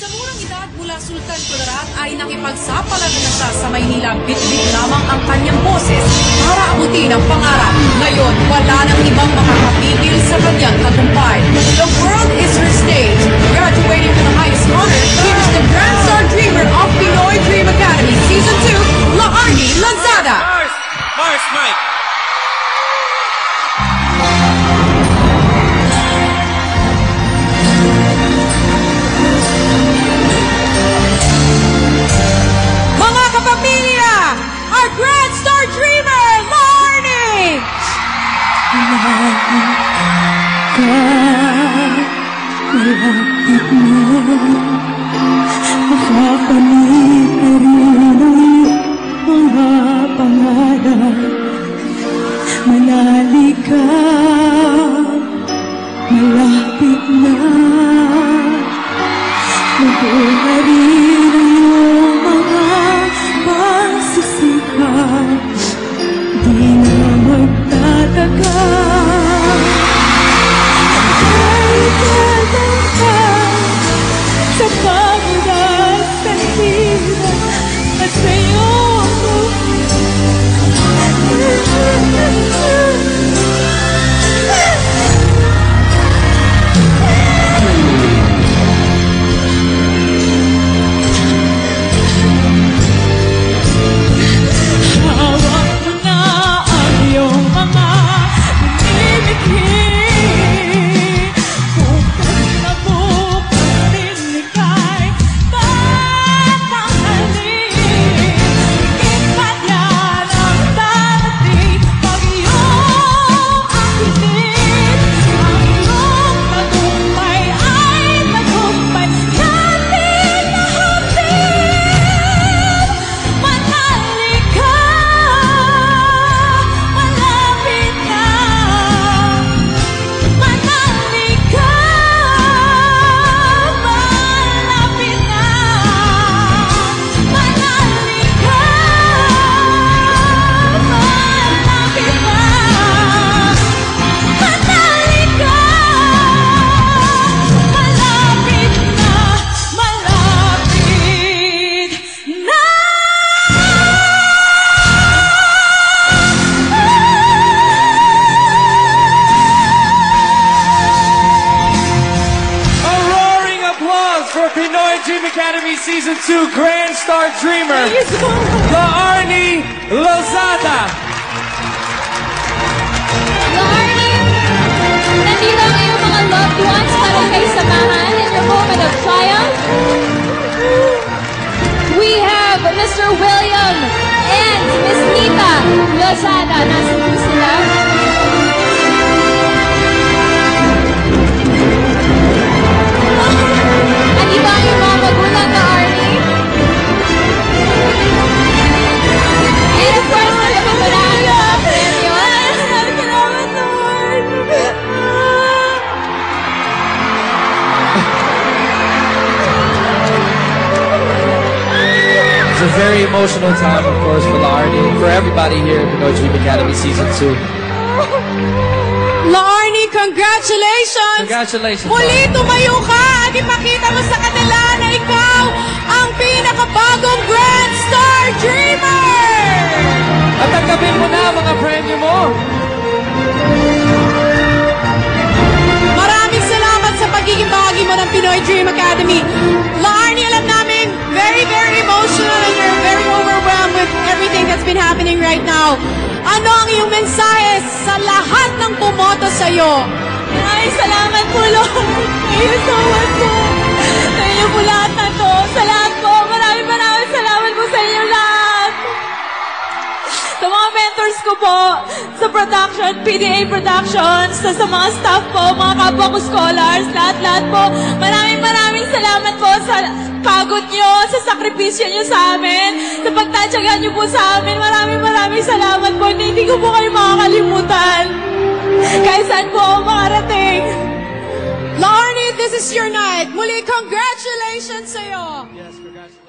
Sa murang edad mula Sultan Kudarat ay nakipagsapalaran na siya sa Maynila. Bit-bit lamang ang kanyang boses para abutin ang pangarap. Ngayon, wala nang ibang makakapigil sa kanyang tagumpay. The world is her stage. Graduating to the highest honor, here's the Grand Star Dreamer of Pinoy Dream Academy Season 2, Laarni Lozada. Mars, Mike. Mga kapamilya, our Grand Star Dreamer, Laarni! Malapit na makakamit na rin ang mga pangarap. Manali ka, malapit na mabuha rin ang iyong mga pagsisikap. Di na magtatagal. Sa pagod at sa hirap at sa iyong hawak mo na ang iyong mga binibigay. For Pinoy Dream Academy Season 2 Grand Star Dreamer, Thank you so much. Laarni Lozada. Laarni, nandito ang iyong mga loved ones para kayo samahan in your moment of triumph. We have Mr. William and Miss Nita Lozada. Nasa po sila. Andito ang iyong mga magulang na Arnie. And of course, nagpapalaan ng mga premyo. Salamat, Lord. It's a very emotional time, of course, for Laarni and for everybody here at Pinoy Dream Academy Season 2. Laarni, congratulations! Congratulations, Muli Laarni. tumayo ka at ipakita mo sa kanila na ikaw ang pinakabagong Grand Star Dreamer! At tanggapin mo na ang mga premyo mo. Maraming salamat sa pagiging bahagi mo ng Pinoy Dream Academy. Laarni, alam namin, very, very emotional and you're very overwhelmed with everything that's been happening right now. Ano ang iyong mensahe sa lahat ng bumoto sa'yo? Ay, salamat po, Lord. Thank you so much po. Sa inyo po lahat na to. Sa lahat po. Maraming salamat po sa inyo lahat. Sa mga mentors ko po, sa production, PDA Productions, sa mga staff po, mga kapwa ko scholars, lahat po. Maraming salamat po sa pagod nyo, sa sakripisyo nyo sa amin, sa pagtatsaga nyo po sa amin. Maraming salamat po. Hindi ko po kayo makakalimutan. Kahit saan po ako makarating. Laarni, this is your night. Muli, congratulations sa'yo. Yes, congratulations.